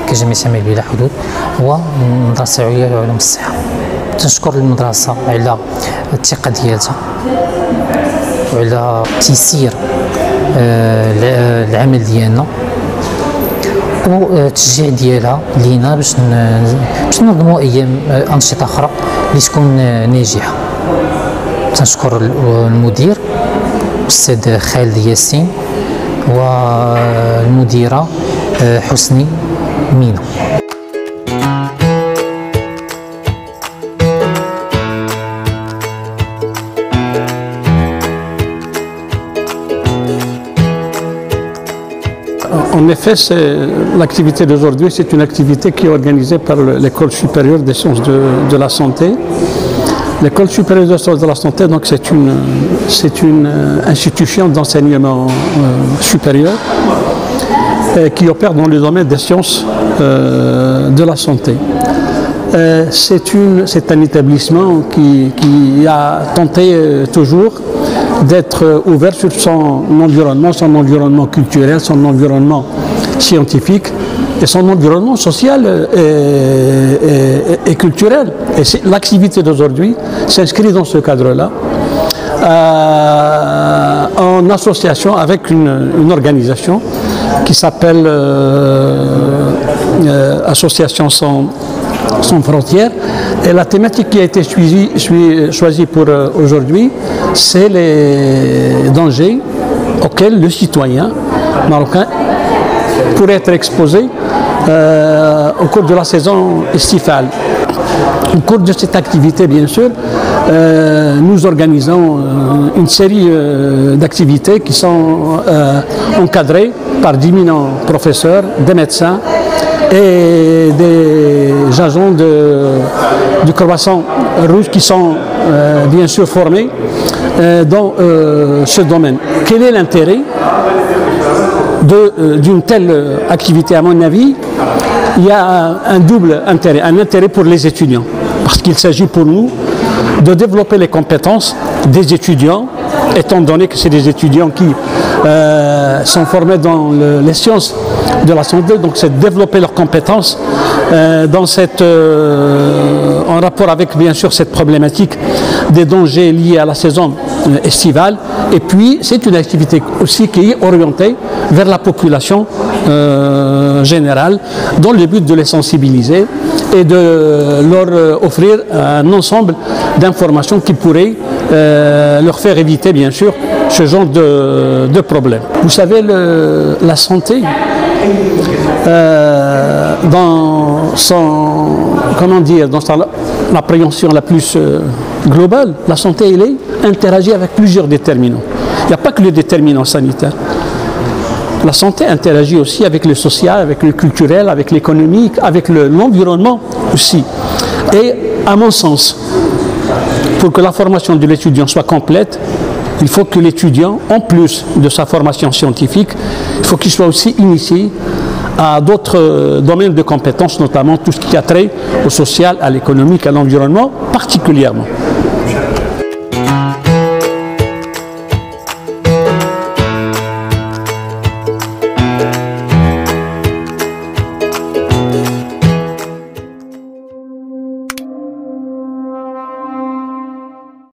كجميع شمال بلا حدود هو المدرسة العليا لعلوم الصحة. تنشكر المدرسة على الثقة ديالها وعلى تيسير العمل ديالنا والتشجيع ديالها لينا باش ننظموا ايام انشطة اخرى اللي تكون ناجحة. تنشكر المدير الأستاذ خالد ياسين والمديرة حسني مينو. En effet, l'activité d'aujourd'hui, c'est une activité qui est organisée par l'École supérieure des sciences de la santé. L'École supérieure des sciences de la santé, donc c'est une institution d'enseignement supérieur qui opère dans le domaine des sciences de la santé. C'est un établissement qui a tenté toujours d'être ouvert sur son environnement culturel, son environnement scientifique et son environnement social et culturel. Et l'activité d'aujourd'hui s'inscrit dans ce cadre-là, en association avec une organisation qui s'appelle Association sans frontières. Et la thématique qui a été choisie pour aujourd'hui, c'est les dangers auxquels le citoyen marocain pourrait être exposé au cours de la saison estivale. Au cours de cette activité, bien sûr, nous organisons une série d'activités qui sont encadrées par d'éminents professeurs, des médecins et des agents du Croissant Rouge qui sont bien sûr formés dans ce domaine. Quel est l'intérêt d'une telle activité? À mon avis, il y a un double intérêt, un intérêt pour les étudiants, parce qu'il s'agit pour nous de développer les compétences des étudiants, étant donné que c'est des étudiants qui sont formés dans les sciences de la santé, donc c'est développer leurs compétences en rapport avec bien sûr cette problématique des dangers liés à la saison estivale. Et puis c'est une activité aussi qui est orientée vers la population générale, dans le but de les sensibiliser et de leur offrir un ensemble d'informations qui pourraient leur faire éviter bien sûr ce genre de problèmes. Vous savez, la santé, dans l'appréhension la plus globale, la santé elle interagit avec plusieurs déterminants. Il n'y a pas que le déterminant sanitaire. La santé interagit aussi avec le social, avec le culturel, avec l'économique, avec l'environnement aussi. Et à mon sens, pour que la formation de l'étudiant soit complète, il faut que l'étudiant, en plus de sa formation scientifique, il faut qu'il soit aussi initié à d'autres domaines de compétences, notamment tout ce qui a trait au social, à l'économique, à l'environnement particulièrement.